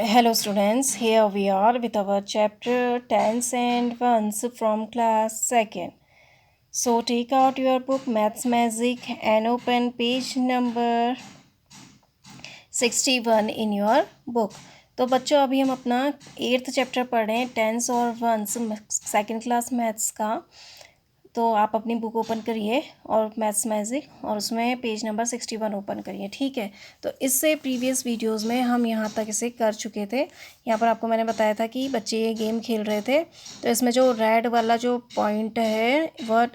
Hello students, here we are with our chapter tens and ones from class 2nd. So take out your book Maths Magic and open page number 61 in your book. तो बच्चों अभी हम अपना 8th chapter पढ़ रहे हैं tense और once second class maths का। तो आप अपनी बुक ओपन करिए और मैथ्स मैजिक और उसमें पेज नंबर 61 ओपन करिए, ठीक है। तो इससे प्रीवियस वीडियोस में हम यहाँ तक इसे कर चुके थे। यहाँ पर आपको मैंने बताया था कि बच्चे ये गेम खेल रहे थे। तो इसमें जो रेड वाला जो पॉइंट है वह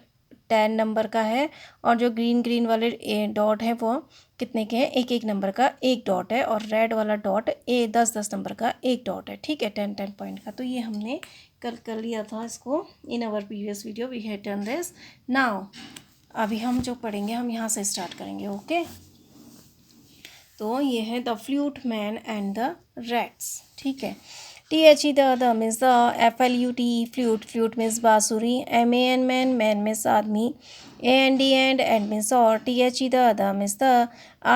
10 नंबर का है और जो ग्रीन ग्रीन वाले डॉट है वो कितने के हैं, एक एक नंबर का एक डॉट है, और रेड वाला डॉट 10 नंबर का एक डॉट है, ठीक है, 10 पॉइंट का। तो ये हमने कल कर लिया था इसको in our previous video, we had done this. Now अभी हम जो पढ़ेंगे हम यहाँ से स्टार्ट करेंगे, ओके। तो ये है the flute man and the rats, ठीक है। THE the means the FLUT flute, flute means बाँसुरी, MAN मैन, मैन मीन्स आदमी, AND एंड मीन्स और, THE the means the,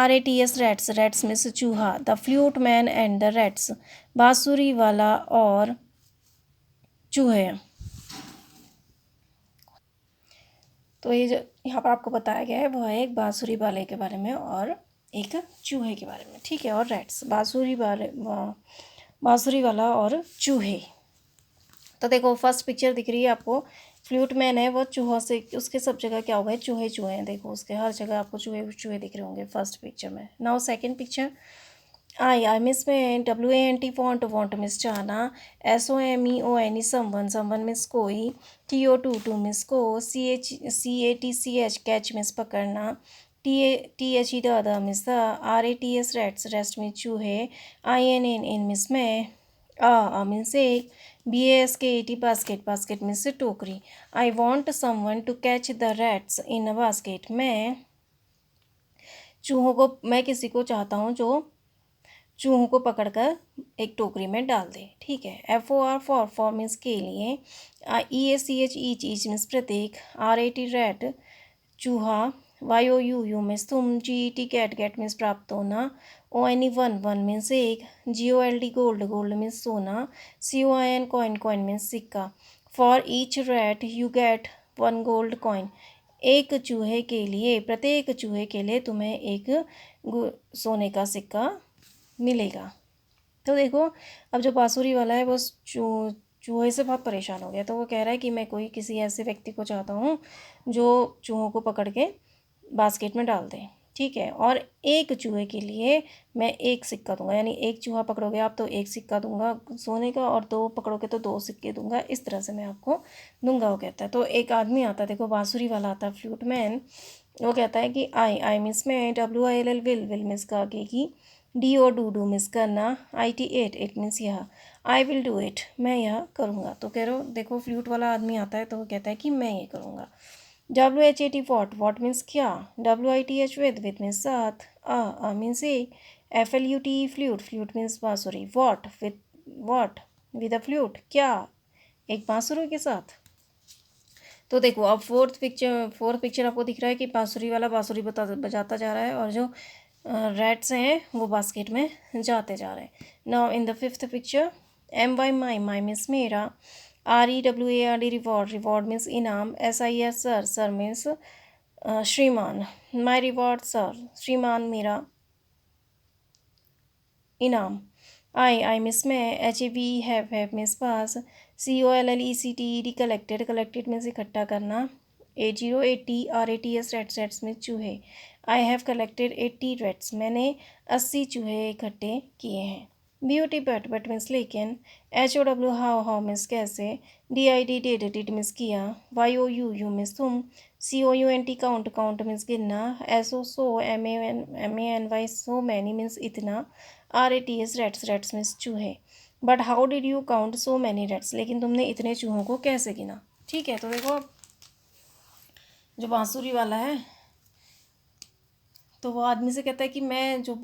RATS rats, rats means चूहा, the flute man and the rats, बाँसुरी वाला और चूहे। तो ये जो यहाँ पर आपको बताया गया है वो है एक बाँसुरी वाले के बारे में और एक चूहे के बारे में, ठीक है, और रैट्स, बाँसुरी वाला और चूहे। तो देखो फर्स्ट पिक्चर दिख रही है आपको, फ्लूट मैन है वो चूहों से, उसके सब जगह क्या हुआ है, चूहे चूहे हैं। देखो उसके हर जगह आपको चूहे चूहे दिख रहे होंगे फर्स्ट पिक्चर में। Now second picture, I means में WANT वॉन्ट, वॉन्ट मिस चाहना, SOMEONE समवन, समवन मिस कोई, TO टू मिस को, CATCH कैच मिस पकड़ना, THE the means the, RATS rats, रेस्ट मिस चूहे, INN मिस में, मीन्स एक, BASKET बास्केट, बास्केट मीन्स टोकरी, I want someone to catch the rats in a basket, मैं किसी को चाहता हूँ जो चूहों को पकड़कर एक टोकरी में डाल दे, ठीक है। FOR फॉर मीन्स के लिए, EACH ईच मीन्स प्रत्येक, RAT रैट चूहा, YOU मीन्स तुम, GET कैट, कैट मीन्स प्राप्त होना, ONE वन मीन्स एक, GOLD गोल्ड, गोल्ड मीन्स सोना, COIN कॉइन, कॉइन मीन्स सिक्का, for each rat you get one gold coin, एक चूहे के लिए, प्रत्येक चूहे के लिए तुम्हें एक सोने का सिक्का मिलेगा। तो देखो अब जो बाँसुरी वाला है वो चूहे से बहुत परेशान हो गया। तो वो कह रहा है कि मैं कोई किसी ऐसे व्यक्ति को चाहता हूँ जो चूहों को पकड़ के बास्केट में डाल दे, ठीक है, और एक चूहे के लिए मैं एक सिक्का दूंगा, यानी एक चूहा पकड़ोगे आप तो एक सिक्का दूंगा सोने का, और दो पकड़ोगे तो दो सिक्के दूंगा, इस तरह से मैं आपको दूंगा, वो कहता है। तो एक आदमी आता है, देखो बाँसुरी वाला आता है फ्लूट मैन, वो कहता है कि आई मिस में, WILL विल मिस का आगे की, DO डू मिस करना, IT एट मीन्स यह, आई विल डू इट मैं यह करूँगा। तो कह रहे हो देखो फ्लूट वाला आदमी आता है तो वो कहता है कि मैं ये करूँगा। WHAT वॉट मीन्स क्या, WITH विद मीन्स साथ, मीन्स एक, FLUT फ्लूट, फ्लूट मीन्स बाँसुरी, वॉट विद अ फ्लूट क्या, एक बाँसुरी के साथ। तो देखो अब फोर्थ पिक्चर आपको दिख रहा है कि बाँसुरी वाला बाँसुरी बजाता जा रहा है और जो रैट्स हैं वो बास्केट में जाते जा रहे हैं। Now in the fifth picture, MY my means मेरा, REWARD रिवॉर्ड, रिवॉर्ड मीन्स इनाम, SIS सर, सर मीन्स श्रीमान, माई रिवॉर्ड सर, श्रीमान मेरा इनाम, आई मिस में, HAV have means pass, COLLECTED collected, collected means इकट्ठा करना, 8080 RATS रैट्स, रैट्स मीन्स चूहे, आई हैव कलेक्टेड 80 रैट्स, मैंने 80 चूहे इकट्ठे किए हैं। BOT बट मीन्स लेकिन, HOW हाउ मीन्स कैसे, DID डिड मीन्स किया, YOU मीन्स तुम, COUNT काउंट, काउंट मीन्स गिनना, SO सो, MANY सो मैनी मीन्स इतना, RATS रैट्स, रैट्स मीन्स चूहे, but how did you count so many rats, लेकिन तुमने इतने चूहों को कैसे गिना, ठीक है। तो देखो जो बाँसुरी वाला है तो वो आदमी से कहता है कि मैं जो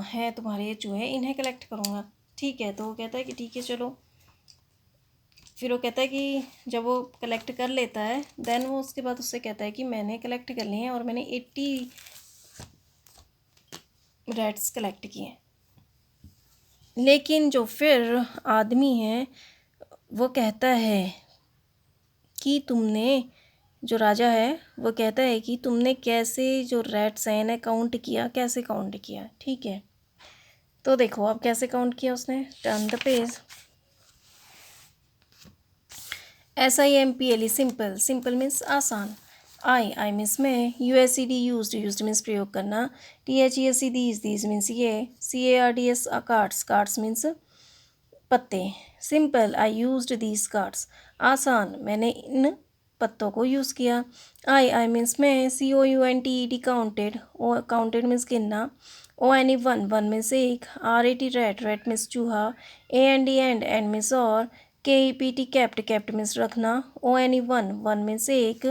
है तुम्हारे ये चूहे इन्हें कलेक्ट करूँगा, ठीक है। तो वो कहता है कि ठीक है चलो। फिर वो कहता है कि जब वो कलेक्ट कर लेता है देन वो उसके बाद उससे कहता है कि मैंने कलेक्ट कर लिए हैं और मैंने 80 रैट्स कलेक्ट किए हैं। लेकिन जो फिर आदमी है वो कहता है कि तुमने, जो राजा है वो कहता है कि तुमने कैसे जो रैट्स हैं इन्हें काउंट किया, कैसे काउंट किया। ठीक है, तो देखो अब कैसे काउंट किया उसने। Turn the page. SIMPLE simple, simple means आसान। आई मीन्स में, USED यूज्ड मीन्स प्रयोग करना। THESE दीज मीन्स ये। CARDS कार्ड्स, कार्ड्स मीन्स पत्ते। Simple, I used these cards, आसान, मैंने इन पत्तों को यूज़ किया। आई मीन्स में, COUNTED काउंटेड, काउंटेड मीन्स गिनना। ONE वन, वन मीन्स एक। RAT रैट, रैट मीन्स चूहा। AND एंड मीन्स और। KEPT कैप्ट, कैप्ट मीन्स रखना। ONE वन, वन मीन्स एक।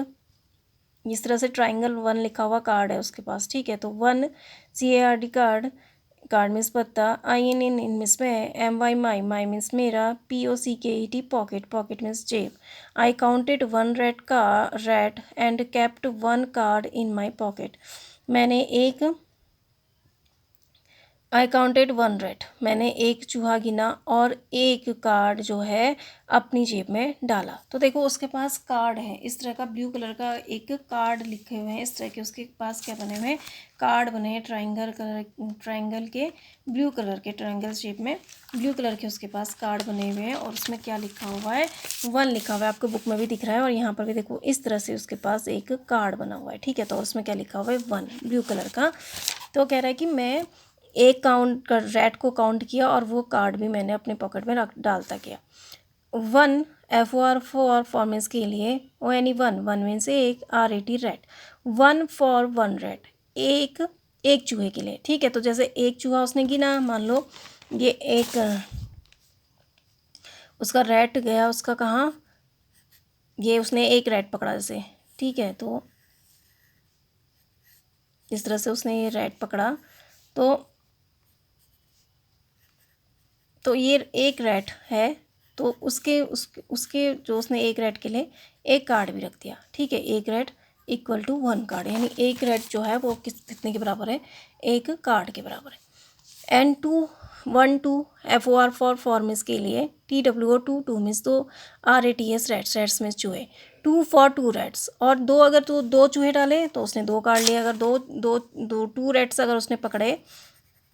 इस तरह से ट्राइंगल वन लिखा हुआ कार्ड है उसके पास। ठीक है, तो one, CARD card, card means पत्ता। IN इन मीन्स में। MY माई मीन्स मेरा। POCKET पॉकेट, पॉकेट मीन्स जेब। आई काउंटेड वन रैट का rat and kept one card in my pocket, मैंने एक, आई काउंटेड वन रैट, मैंने एक चूहा गिना और एक कार्ड जो है अपनी जेब में डाला। तो देखो उसके पास कार्ड है, इस तरह का ब्लू कलर का एक कार्ड लिखे हुए हैं, इस तरह के उसके पास क्या बने हुए हैं, कार्ड बने हैं ट्राइंगल कलर, ट्राइंगल के, ब्लू कलर के, ट्राइंगल शेप में ब्लू कलर के उसके पास कार्ड बने हुए हैं। और उसमें क्या लिखा हुआ है, वन लिखा हुआ है, आपको बुक में भी दिख रहा है और यहाँ पर भी देखो इस तरह से उसके पास एक कार्ड बना हुआ है। ठीक है, तो उसमें क्या लिखा हुआ है, वन, ब्लू कलर का। तो कह रहा है कि मैं एक काउंट कर, रैट को काउंट किया और वो कार्ड भी मैंने अपने पॉकेट में रख डालता गया। वन, FOR फॉर्मेस के लिए। ONE वन, वन मीन्स एक। RAT rat, one for one rat, एक, एक चूहे के लिए। ठीक है, तो जैसे एक चूहा उसने गिना, मान लो ये एक उसका रैट गया, उसका कहाँ, ये उसने एक रैट पकड़ा जैसे। ठीक है, तो इस तरह से उसने ये रैट पकड़ा, तो ये एक रैट है, तो उसके जो उसने एक रैट के लिए एक कार्ड भी रख दिया। ठीक है, एक rat equal to one card, यानी एक रैट जो है वो कितने के बराबर है, एक कार्ड के बराबर है। An two, one two, FOR for means के लिए। TWO टू, टू मीन्स दो। RATS रैट्स, रैट्स मीन्स चूहे। टू फॉर टू रैट्स, और दो, अगर तो दो चूहे डाले तो उसने दो कार्ड लिए, अगर दो दो दो टू रैट्स अगर उसने पकड़े,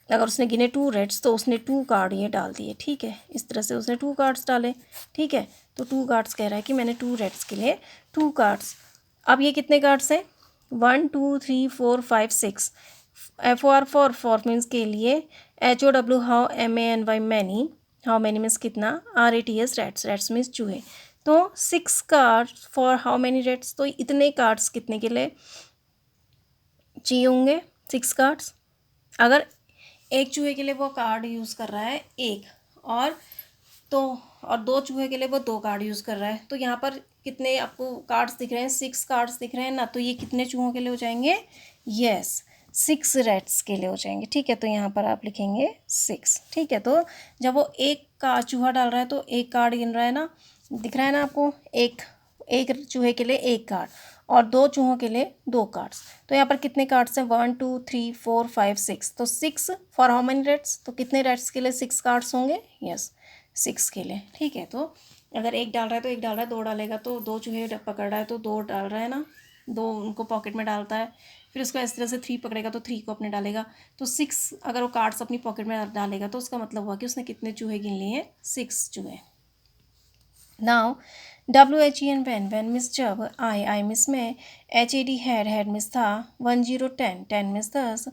अगर उसने गिने टू रेड्स तो उसने टू कार्ड ये डाल दिए। ठीक है, इस तरह से उसने टू कार्ड्स डाले। ठीक है, तो टू कार्ड्स कह रहा है कि मैंने टू रेड्स के लिए टू कार्ड्स। अब ये कितने कार्ड्स हैं, 1 2 3 4 5 6। FOR फॉर मीन्स के लिए। HOW how, MANY many, how many means कितना। RATS रैट्स, रैट्स मीन्स चूहे। तो 6 cards for how many rats, तो इतने कार्ड्स कितने के लिए चाहिए होंगे, 6 कार्ड्स। अगर एक चूहे के लिए वो कार्ड यूज़ कर रहा है एक, और तो और दो चूहे के लिए वो दो कार्ड यूज़ कर रहा है, तो यहाँ पर कितने आपको कार्ड्स दिख रहे हैं, 6 कार्ड्स दिख रहे हैं ना। तो ये कितने चूहों के लिए हो जाएंगे, यस, 6 रैट्स के लिए हो जाएंगे। ठीक है, तो यहाँ पर आप लिखेंगे 6। ठीक है, तो जब वो एक का चूहा डाल रहा है तो एक कार्ड गिन रहा है ना, दिख रहा है ना आपको, एक, एक चूहे के लिए एक कार्ड और दो चूहों के लिए दो कार्ड्स। तो यहाँ पर कितने कार्ड्स हैं, 1 2 3 4 5 6। तो 6 फॉर हाउ मैनी रेड्स, तो कितने रेड्स के लिए 6 कार्ड्स होंगे, यस, 6 के लिए। ठीक है, तो अगर एक डाल रहा है तो एक डाल रहा है, दो डालेगा तो दो चूहे पकड़ रहा है तो दो डाल रहा है ना, दो उनको पॉकेट में डालता है। फिर उसको इस तरह से 3 पकड़ेगा तो 3 को अपने डालेगा। तो 6 अगर वो कार्ड्स अपनी पॉकेट में डालेगा तो उसका मतलब हुआ कि उसने कितने चूहे गिन लिए हैं, 6 चूहे। नाउ WHEN वैन मिस जब, आई मिस में। HAD हेड मिस था। 10 10 10 miss 10।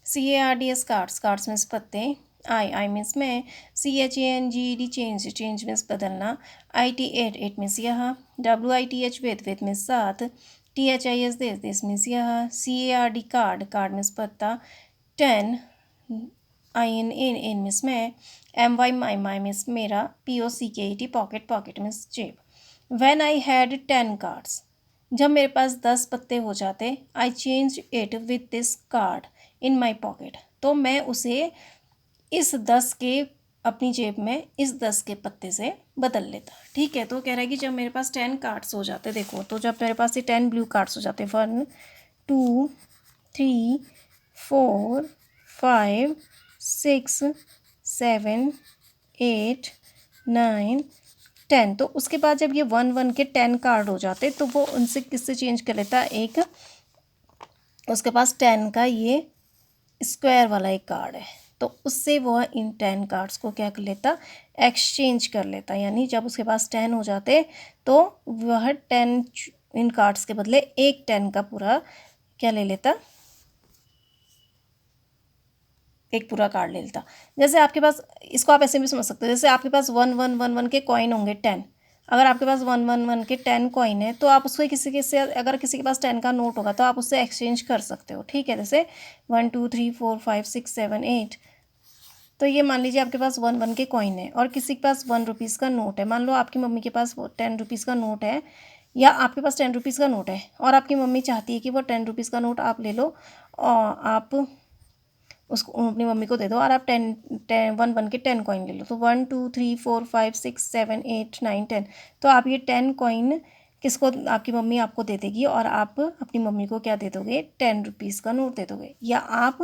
CARDS cards, cards miss पत्ते। आई मिस में। CHANGED चेंज, चेंज मिस बदलना। IT 8 8 मिस यह। WITH विथ मिस साथ। THIS दिस मिस यह। CARD कार्ड, कार्ड मिस पत्ता। 10 इन मिस में। MY माई मिस मेरा। POCKET पॉकेट, पॉकेट मिस जेब। व्हेन आई हैड 10 कार्ड्स, जब मेरे पास 10 पत्ते हो जाते। I change it with this card in my pocket, तो मैं उसे इस 10 के अपनी जेब में इस 10 के पत्ते से बदल लेता। ठीक है, तो कह रहा है कि जब मेरे पास 10 कार्ड्स हो जाते, देखो तो जब मेरे पास ये 10 ब्लू कार्ड्स हो जाते, 1 2 3 4 5 6 7 8 9 10। तो उसके बाद जब ये 1 1 के 10 कार्ड हो जाते तो वो उनसे किससे चेंज कर लेता, एक उसके पास 10 का ये स्क्वायर वाला एक कार्ड है, तो उससे वह इन 10 कार्ड्स को क्या कर लेता, एक्सचेंज कर लेता। यानी जब उसके पास 10 हो जाते तो वह 10 इन कार्ड्स के बदले एक 10 का पूरा क्या ले लेता, एक पूरा कार्ड ले लेता। जैसे आपके पास, इसको आप ऐसे भी समझ सकते हो, जैसे आपके पास 1 1 1 1 के कॉइन होंगे 10। अगर आपके पास 1 1 1 के 10 कॉइन है तो आप उसको किसी के से, अगर किसी के पास 10 का नोट होगा तो आप उससे एक्सचेंज कर सकते हो, ठीक है। जैसे 1 2 3 4 5 6 7 8। तो ये मान लीजिए आपके पास 1 1 के कॉइन है और किसी के पास 1 रुपीज़ का नोट है। मान लो आपकी मम्मी के पास 10 रुपीज़ का नोट है, या आपके पास 10 रुपीज़ का नोट है और आपकी मम्मी चाहती है कि वो 10 रुपीज़ का नोट आप ले लो और आप उसको अपनी मम्मी को दे दो, और आप 1 1 के 10 कॉइन ले लो। तो 1 2 3 4 5 6 7 8 9 10। तो आप ये 10 कॉइन किसको, आपकी मम्मी आपको दे देगी और आप अपनी मम्मी को क्या दे दोगे, 10 रुपीज़ का नोट दे दोगे। या आप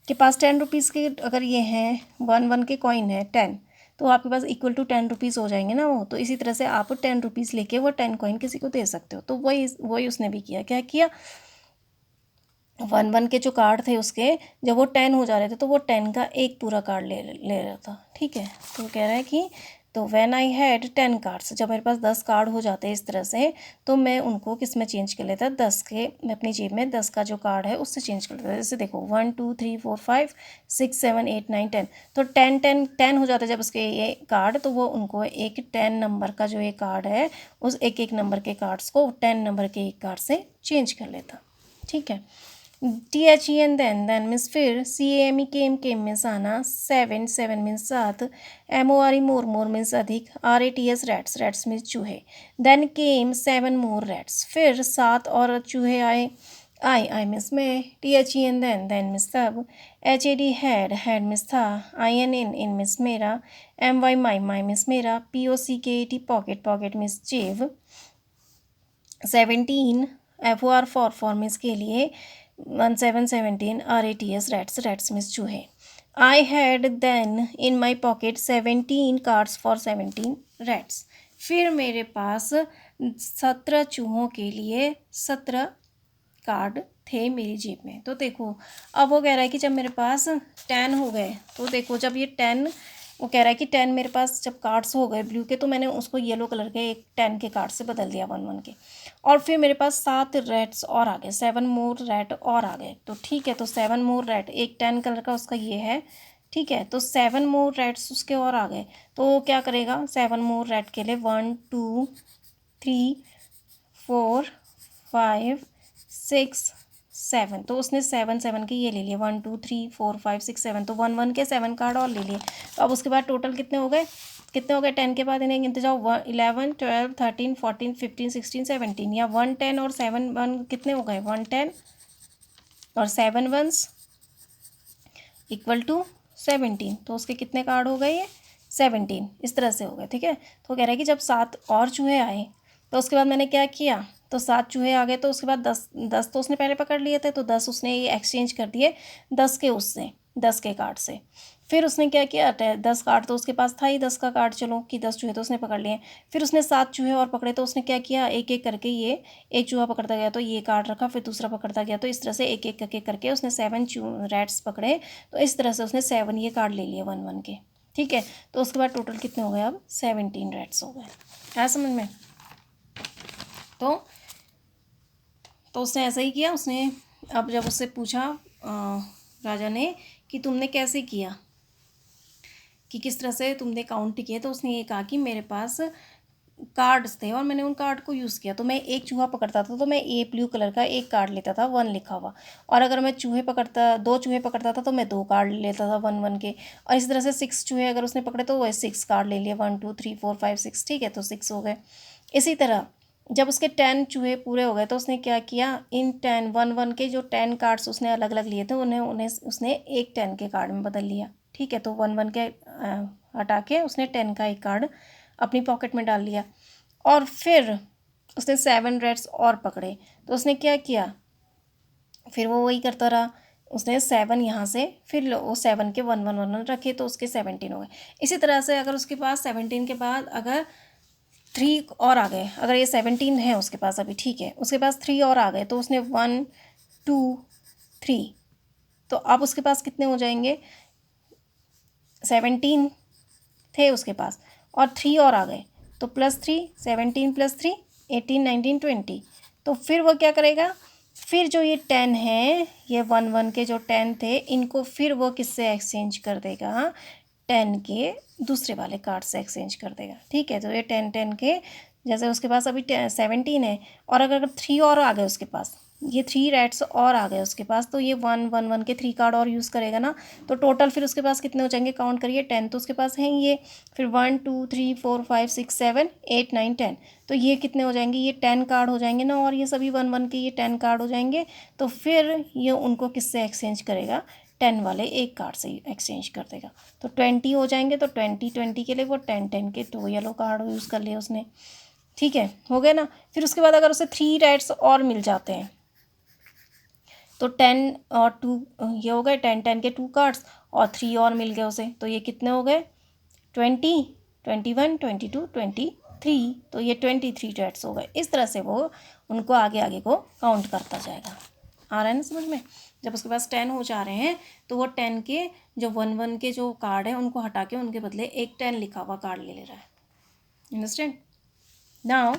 के पास 10 रुपीज़ के अगर ये हैं 1 1 के कॉइन है 10, तो आपके पास इक्वल टू 10 रुपीज़ हो जाएंगे ना वो। तो इसी तरह से आप 10 रुपीज़ लेके वो 10 कॉइन किसी को दे सकते हो। तो वही वही उसने भी किया, क्या किया, 1 1 के जो कार्ड थे उसके, जब वो 10 हो जा रहे थे तो वो 10 का एक पूरा कार्ड ले रहा था, ठीक है। तो कह रहा है कि तो व्हेन आई हैड 10 कार्ड्स, जब मेरे पास 10 कार्ड हो जाते हैं इस तरह से, तो मैं उनको किस में चेंज कर लेता, 10 के, मैं अपनी जेब में 10 का जो कार्ड है उससे चेंज कर लेता। जैसे देखो 1 2 3 4 5 6 7 8 9 10। तो 10 हो जाते जब उसके ये कार्ड, तो वो उनको एक 10 नंबर का जो ये कार्ड है, उस एक एक नंबर के कार्ड्स को 10 नंबर के एक कार्ड से चेंज कर लेता, ठीक है। THEN then मीन्स फिर, CAME केम मीन्स आना, 7 7 मीन्स 7, MORE मोर मीन्स अधिक, RATS रैट्स मीन्स चूहे। देन केम 7 मोर रैट्स, फिर 7 और चूहे आए। आई मीन्स मैं, THEN then मीन्स तब, HAD हैड मीन्स था, IN इन मीन्स मेरा, MY माई मीन्स मेरा, POCKET पॉकेट मीन्स जेब। 17 FOR फॉर मीन्स के लिए, 1 7 17, RATS रैट्स मीन्स चूहे। I had then in my pocket 17 cards for 17 rats. फिर मेरे पास 17 चूहों के लिए 17 कार्ड थे मेरी जेब में। तो देखो अब वो कह रहा है कि जब मेरे पास 10 हो गए, तो देखो जब ये 10, वो कह रहा है कि 10 मेरे पास जब कार्ड्स हो गए ब्लू के, तो मैंने उसको येलो कलर के एक 10 के कार्ड से बदल दिया 1 1 के, और फिर मेरे पास 7 रेड्स और आ गए, 7 मोर रेड और आ गए। तो ठीक है, तो 7 मोर रेड, एक 10 कलर का उसका ये है, ठीक है। तो 7 मोर रेड्स उसके और आ गए, तो वो क्या करेगा, 7 मोर रेड के लिए 1 2 3 4 5 6 7, तो उसने 7 7 के ये ले लिए, 1 2 3 4 5 6 7, तो 1 1 के 7 कार्ड और ले लिए। तो अब उसके बाद टोटल कितने हो गए, 10 के बाद इन्हें गिनते जाओ, 11 12 13 14 15 16 17, या 1 10 और 7 1 कितने हो गए, 1 10 और 7 1s इक्वल टू 17। तो उसके कितने कार्ड हो गए, ये 17, इस तरह से हो गए, ठीक है। तो कह रहा है कि जब 7 और चूहे आए, तो उसके बाद मैंने क्या किया, तो 7 चूहे आ गए, तो उसके बाद 10 तो उसने पहले पकड़ लिए थे, तो 10 उसने ये एक्सचेंज कर दिए 10 के उससे, 10 के कार्ड से। फिर उसने क्या किया, 10 कार्ड तो उसके पास था ही, 10 का कार्ड, चलो कि 10 चूहे तो उसने पकड़ लिए। फिर उसने 7 चूहे और पकड़े, तो उसने क्या किया, एक एक करके ये, एक चूहा पकड़ता गया तो ये कार्ड रखा, फिर दूसरा पकड़ता गया, तो इस तरह से एक एक करके उसने 7 रैट्स पकड़े। तो इस तरह से उसने 7 ये कार्ड ले लिए 1 1 के, ठीक है। तो उसके बाद टोटल कितने हो गए, अब 17 रैट्स हो गए, आया समझ में। तो उसने ऐसा ही किया, उसने अब जब उससे पूछा राजा ने कि तुमने कैसे किया, कि किस तरह से तुमने काउंट किए, तो उसने ये कहा कि मेरे पास कार्ड्स थे और मैंने उन कार्ड को यूज़ किया। तो मैं एक चूहा पकड़ता था तो मैं ए ब्लू कलर का एक कार्ड लेता था 1 लिखा हुआ, और अगर मैं 2 चूहे पकड़ता था तो मैं 2 कार्ड लेता था 1 1 के, और इस तरह से 6 चूहे अगर उसने पकड़े तो वह 6 कार्ड ले लिए, 1 2 3 4 5 6, ठीक है, तो 6 हो गए। इसी तरह जब उसके 10 चूहे पूरे हो गए, तो उसने क्या किया, इन 1 1 के जो 10 कार्ड्स उसने अलग अलग लिए थे, उन्हें उन्हें उसने एक 10 के कार्ड में बदल लिया, ठीक है। तो 1 1 के हटा के उसने 10 का एक कार्ड अपनी पॉकेट में डाल लिया, और फिर उसने 7 रेड्स और पकड़े। तो उसने क्या किया, फिर वो वही करता रहा, उसने 7 यहाँ से, फिर वो 7 के 1 1 1 1 रखे तो उसके 17 हो गए। इसी तरह से अगर उसके पास 17 के बाद अगर 3 और आ गए, अगर ये 17 है उसके पास अभी, ठीक है, उसके पास 3 और आ गए तो उसने 1 2 3, तो अब उसके पास कितने हो जाएंगे, 17 थे उसके पास और 3 और आ गए तो +3, 17 + 3 18 19 20। तो फिर वो क्या करेगा, फिर जो ये 10 है, ये 1 1 के जो 10 थे, इनको फिर वो किससे एक्सचेंज कर देगा, 10 के दूसरे वाले कार्ड से एक्सचेंज कर देगा। ठीक है, तो ये 10 10 के, जैसे उसके पास अभी 17 है और अगर 3 और आ गए उसके पास, ये 3 रेड्स और आ गए उसके पास, तो ये 1 1 1 के 3 कार्ड और यूज़ करेगा ना, तो टोटल फिर उसके पास कितने हो जाएंगे, काउंट करिए, 10 तो उसके पास हैं ये, फिर 1 2 3 4 5 6 7 8 9 10, तो ये कितने हो जाएंगे, ये 10 कार्ड हो जाएंगे ना, और ये सभी 1 1 के ये 10 कार्ड हो जाएंगे। तो फिर ये उनको किससे एक्सचेंज करेगा, 10 वाले एक कार्ड से एक्सचेंज कर देगा। तो 20 हो जाएंगे, तो 20 20 के लिए वो 10 10 के 2 येलो कार्ड यूज़ कर लिए उसने। ठीक है, हो गया ना। फिर उसके बाद अगर उसे 3 रेड्स और मिल जाते हैं तो 10 और 2, ये हो गए 10 10 के 2 कार्ड्स, और 3 और मिल गए उसे, तो ये कितने हो गए, 20 21 22 23, तो ये 23 रेड्स हो गए। इस तरह से वो उनको आगे आगे को काउंट करता जाएगा। आ रहा है ना समझ में। जब उसके पास 10 हो जा रहे हैं तो वो 10 के जो 1 1 के जो कार्ड हैं उनको हटा के उनके बदले एक 10 लिखा हुआ कार्ड ले रहा है। Understand. Now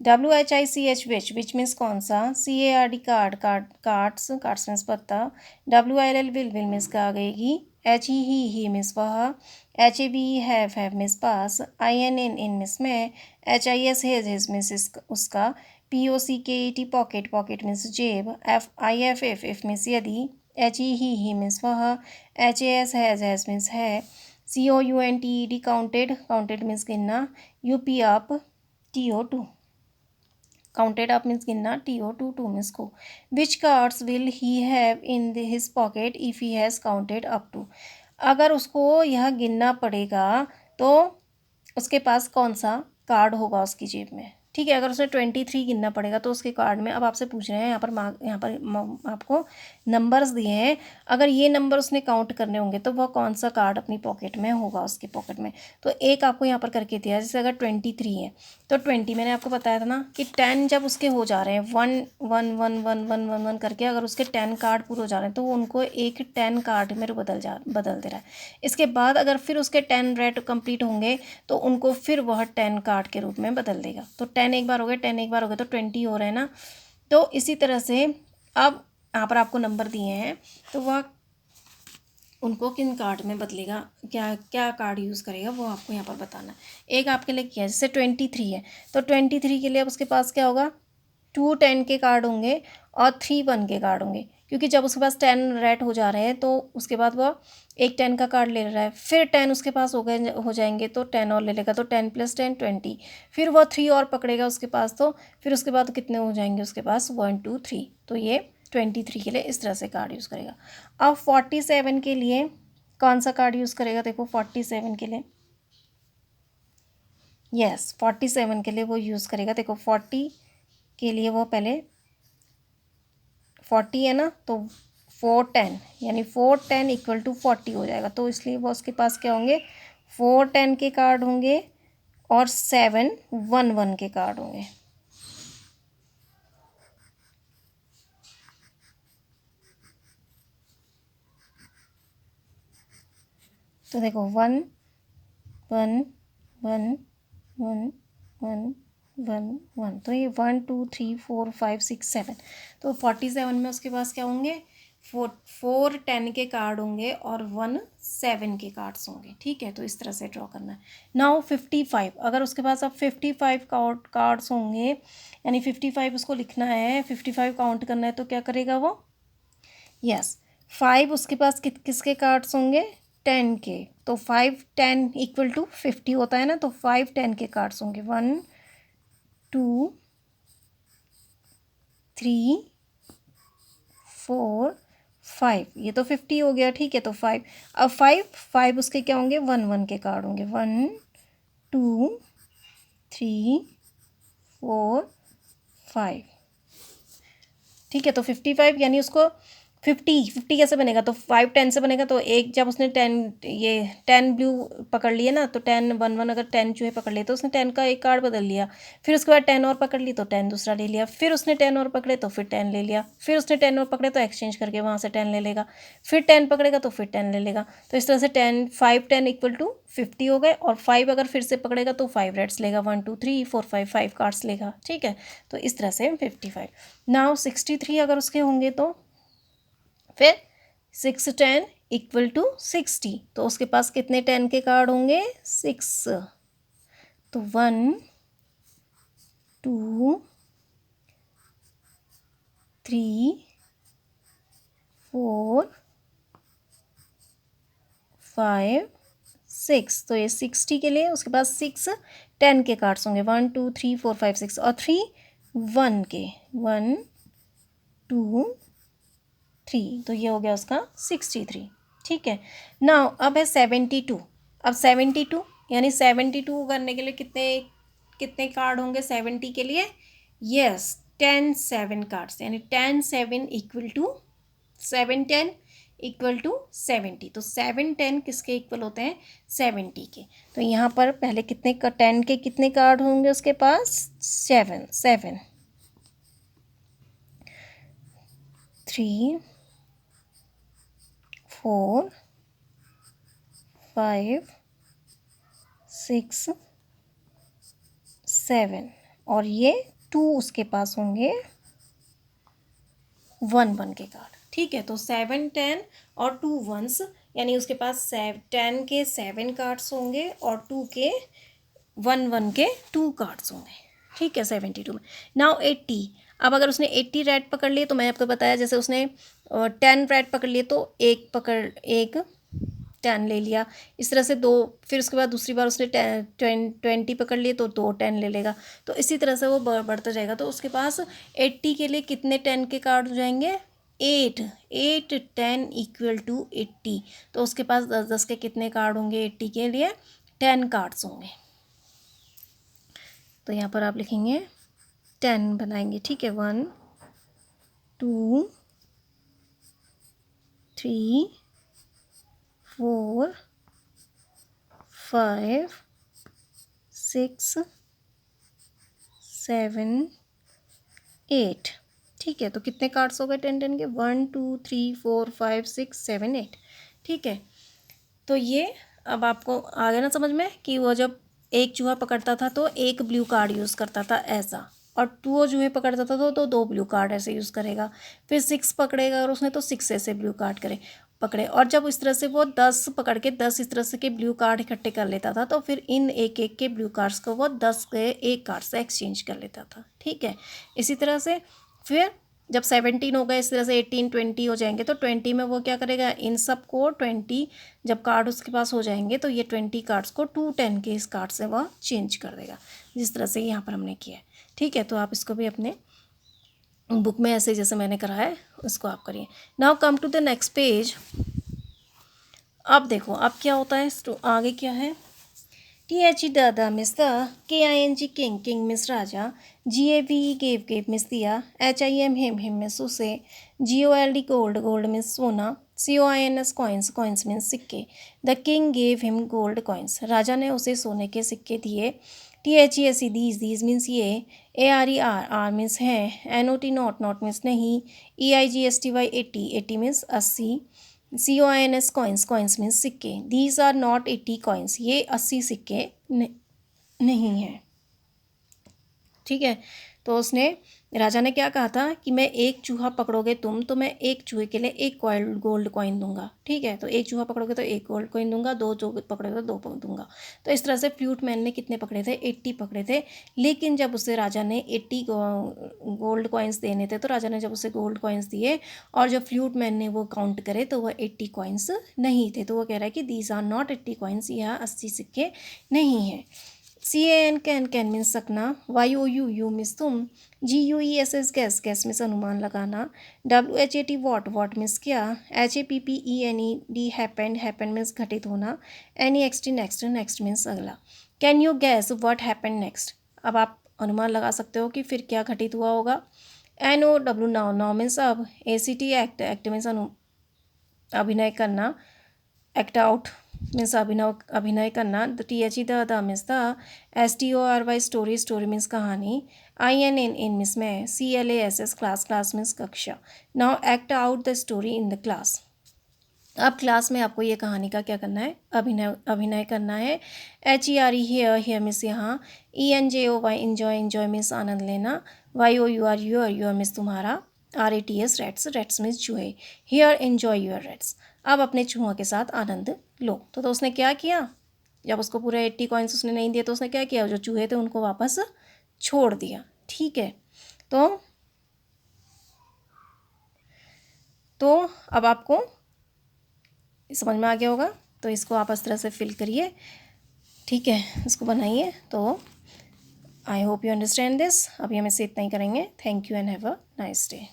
WHICH which means कौन सा, CARD कार्ड, कार्ड्स मीन्स पत्ता, WILL विल मीन्स का आगेगी, HE मीन्स वह, HAB हैव मीन्स पास, INN मीन्स में, HIS हिज मीन्स उसका, POCKET पॉकेट मीन्स जेब, IFF मीन्स यदि, HE मीन्स वह, HAS हैज मीन्स है, COUNTED काउंटेड मीन्स गिनना, UP up, TO2 counted up means गिनना, TO2 मीन्स को। Which cards will he have in his pocket if he has counted up to, अगर उसको यह गिनना पड़ेगा तो उसके पास कौन सा कार्ड होगा उसकी जेब में। ठीक है, अगर उसे 23 गिनना पड़ेगा तो उसके कार्ड में, अब आपसे पूछ रहे हैं यहाँ पर आपको नंबर्स दिए हैं, अगर ये नंबर उसने काउंट करने होंगे तो वह कौन सा कार्ड अपनी पॉकेट में होगा उसकी पॉकेट में। तो एक आपको यहाँ पर करके दिया है, जैसे अगर 23 है तो 20, मैंने आपको बताया था ना कि 10 जब उसके हो जा रहे हैं 1 1 1 1 1 1 1 करके, अगर उसके 10 कार्ड पूरे हो जा रहे हैं तो वो उनको एक 10 कार्ड में बदल दे रहा है। इसके बाद अगर फिर उसके 10 रेड कंप्लीट होंगे तो उनको फिर वह 10 कार्ड के रूप में बदल देगा। तो 10 एक बार हो गए, 10 एक बार हो गए, तो 20 हो रहे हैं ना। तो इसी तरह से अब यहाँ पर आपको नंबर दिए हैं तो वह उनको किन कार्ड में बदलेगा, क्या क्या कार्ड यूज़ करेगा वो आपको यहाँ पर बताना है। एक आपके लिए किया, जैसे 23 है तो 23 के लिए अब उसके पास क्या होगा, 2 10 के कार्ड होंगे और 3 1 के कार्ड होंगे, क्योंकि जब उसके पास 10 रेड हो जा रहे हैं तो उसके बाद वह एक 10 का कार्ड ले रहा है, फिर 10 उसके पास हो जाएंगे तो 10 और ले लेगा, तो 10 + 10 20, फिर वह 3 और पकड़ेगा उसके पास, तो फिर उसके बाद कितने हो जाएंगे उसके पास 1 2 3, तो ये 23 के लिए इस तरह से कार्ड यूज़ करेगा। अब 47 के लिए कौन सा कार्ड यूज़ करेगा, देखो 47 के लिए, यस 47 के लिए वो यूज़ करेगा, देखो 40 के लिए वो पहले 40 है ना, तो 4 10 यानी 4 10 = 40 हो जाएगा, तो इसलिए वो उसके पास क्या होंगे, 4 10 के कार्ड होंगे और 7 1 1 के कार्ड होंगे। तो देखो 1 1 1 1 1 1 1, तो ये 1 2 3 4 5 6 7, तो 47 में उसके पास क्या होंगे, 4 10 के कार्ड होंगे और 1 7 के कार्ड्स होंगे। ठीक है, तो इस तरह से ड्रॉ करना है। नाउ 55, अगर उसके पास अब 55 कार्ड्स होंगे, यानी 55 उसको लिखना है, 55 काउंट करना है, तो क्या करेगा वो, यस 5 उसके पास किसके कार्ड्स होंगे, 10 के, तो 5 10 = 50 होता है ना, तो 5 10 के कार्ड्स होंगे, 1 2 3 4 5, ये तो 50 हो गया। ठीक है, तो 5, अब 5 उसके क्या होंगे, 1 1 के कार्ड होंगे, 1 2 3 4 5, ठीक है, तो 55 यानी उसको 50 कैसे बनेगा, तो 5 10 से बनेगा, तो एक जब उसने 10 ब्लू पकड़ लिए ना, तो 10 1 1 अगर 10 चूहे पकड़ लिए तो उसने 10 का एक कार्ड बदल लिया, फिर उसके बाद 10 और पकड़ ली तो 10 दूसरा ले लिया, फिर उसने 10 और पकड़े तो फिर 10 ले लिया, फिर उसने 10 और पकड़े तो एक्सचेंज करके वहाँ से 10 ले लेगा, फिर 10 पकड़ेगा तो फिर 10 ले लेगा। तो इस तरह से 5 10 इक्वल टू 50 हो गए, और 5 अगर फिर से पकड़ेगा तो 5 रेड्स लेगा, 1 2 3 4 5 कार्ड्स लेगा। ठीक है, तो इस तरह से 55। नाउ 63 अगर उसके होंगे तो फिर 6 10 इक्वल टू 60, तो उसके पास कितने 10 के कार्ड होंगे, 6। तो 1 2 3 4 5 6, तो ये 60 के लिए उसके पास 6 10 के कार्ड्स होंगे, 1 2 3 4 5 6, और 3 1 के, 1 2 3, तो ये हो गया उसका 63। ठीक है, नाउ अब है 72। अब 72 यानी 72 करने के लिए कितने कितने कार्ड होंगे 70 के लिए, यस 10 7 कार्ड्स, यानी 10 7 इक्वल टू 7 10 इक्वल टू 70। तो 7 10 किसके इक्वल होते हैं, 70 के। तो यहाँ पर पहले कितने 10 के कितने कार्ड होंगे उसके पास, 7 7 3 4 5 6 7, और ये 2 उसके पास होंगे 1 1 के कार्ड। ठीक है, तो 7 10 और 2 1s, यानी उसके पास 10 के 7 कार्ड्स होंगे और 2 के 1 1 के 2 कार्ड्स होंगे। ठीक है, 72 में। नाउ 80, अब अगर उसने 80 रेड पकड़ लिए, तो मैंने आपको बताया जैसे उसने 10 रेड पकड़ लिए तो एक 10 ले लिया, इस तरह से 2, फिर उसके बाद दूसरी बार उसने 20 पकड़ लिए तो 2 10 ले लेगा, तो इसी तरह से वो बढ़ता जाएगा। तो उसके पास 80 के लिए कितने 10 के कार्ड हो जाएंगे, 8 8 10 इक्वल टू 80, तो उसके पास 10 10 के कितने कार्ड होंगे, 80 के लिए 10 कार्ड्स होंगे। तो यहाँ पर आप लिखेंगे 10 बनाएंगे। ठीक है, 1 2 3 4 5 6 7 8। ठीक है, तो कितने कार्ड्स हो गए 10 10 के, 1 2 3 4 5 6 7 8। ठीक है, तो ये अब आपको आ गया ना समझ में कि वो जब एक चूहा पकड़ता था तो एक ब्लू कार्ड यूज़ करता था ऐसा, और 2 चूहे पकड़ता था तो 2 ब्लू कार्ड ऐसे यूज़ करेगा, फिर 6 पकड़ेगा और उसने तो 6 ऐसे ब्लू कार्ड पकड़े, और जब इस तरह से वो 10 पकड़ के 10 इस तरह से के ब्लू कार्ड इकट्ठे कर लेता था, तो फिर इन एक एक के ब्लू कार्ड्स को वो 10 के एक कार्ड से एक्सचेंज कर लेता था। ठीक है, इसी तरह से फिर जब 17 हो गए, इस तरह से 18 20 हो जाएंगे, तो 20 में वो क्या करेगा, इन सब को 20 जब कार्ड उसके पास हो जाएंगे तो ये 20 कार्ड्स को 2 10 के इस कार्ड से वह चेंज कर देगा, जिस तरह से यहाँ पर हमने किया है। ठीक है, तो आप इसको भी अपने बुक में ऐसे जैसे मैंने करा है उसको आप करिए। Now come to the next page. अब देखो अब क्या होता है, आगे क्या है, THE दादा means the, KING king king means राजा, GAVE गेव मिस दिया, HIM हिम मिस उसे, GOLD गोल्ड गोल्ड मिस सोना, COINS कॉइन्स कॉइन्स मीन्स सिक्के, the king gave him gold coins, राजा ने उसे सोने के सिक्के दिए। THESE दीज मीन्स ये, ARE आर मीन्स है, NOT नॉट नॉट मीन्स नहीं, EIGSTY 80 means 80, COINS coins coins means सिक्के, दीज आर नॉट 80 कॉइन्स, ये 80 सिक्के नहीं हैं। ठीक है, तो उसने राजा ने क्या कहा था कि मैं एक चूहा पकड़ोगे तुम तो मैं एक चूहे के लिए एक गोल्ड कॉइन दूंगा। ठीक है, तो एक चूहा पकड़ोगे तो एक गोल्ड कॉइन दूंगा, 2 जो पकड़ोगे तो 2 दूंगा। तो इस तरह से फ्लूट मैन ने कितने पकड़े थे, 80 पकड़े थे। लेकिन जब उसे राजा ने 80 गोल्ड कॉइन्स देने थे, तो राजा ने जब उसे गोल्ड कॉइन्स दिए और जब फ्लूट मैन ने वो काउंट करे तो वह 80 कॉइन्स नहीं थे, तो वो कह रहा है कि दीज आर नॉट 80 कॉइन्स, यह 80 सिक्के नहीं हैं। CAN कैन मीन्स सकना, YOU मीन्स तुम, GUESS गैस मीन्स अनुमान लगाना, WHAT वॉट मीन्स क्या, HAPPENED हैपेंड मीन्स घटित होना, NEXT नेक्स्ट मीन्स अगला। Can you gas what happened next, अब आप अनुमान लगा सकते हो कि फिर क्या घटित हुआ होगा। NOW नाउ, नाउ मीन्स अब, ACT एक्ट, एक्ट मीन्स अभिनय करना, एक्ट आउट मीन्स अभिनय करना, THE the means the, STORY story, story means कहानी, INN मीन्स मैं, CLASS क्लास, क्लास मीन्स कक्षा। Now act out the story in the class. अब class में आपको ये कहानी का क्या करना है, अभिनय करना है। HERE हेयर, हेयर मीन्स यहाँ, ENJOY इंजॉय, इंजॉय मीन्स आनंद लेना, YOUR योर, योर मीन्स तुम्हारा, RATS रेट्स, रेट्स मीन्स चूहे। हियर एन्जॉय योर रेट्स, अब अपने चूहों के साथ आनंद लो। तो उसने क्या किया, जब उसको पूरे 80 कॉइन्स उसने नहीं दिए तो उसने क्या किया, जो चूहे थे उनको वापस छोड़ दिया। ठीक है, तो अब आपको समझ में आ गया होगा, तो इसको आप इस तरह से फिल करिए। ठीक है, इसको बनाइए। तो I hope you understand this. अभी हम इससे इतना ही करेंगे। Thank you and have a nice day.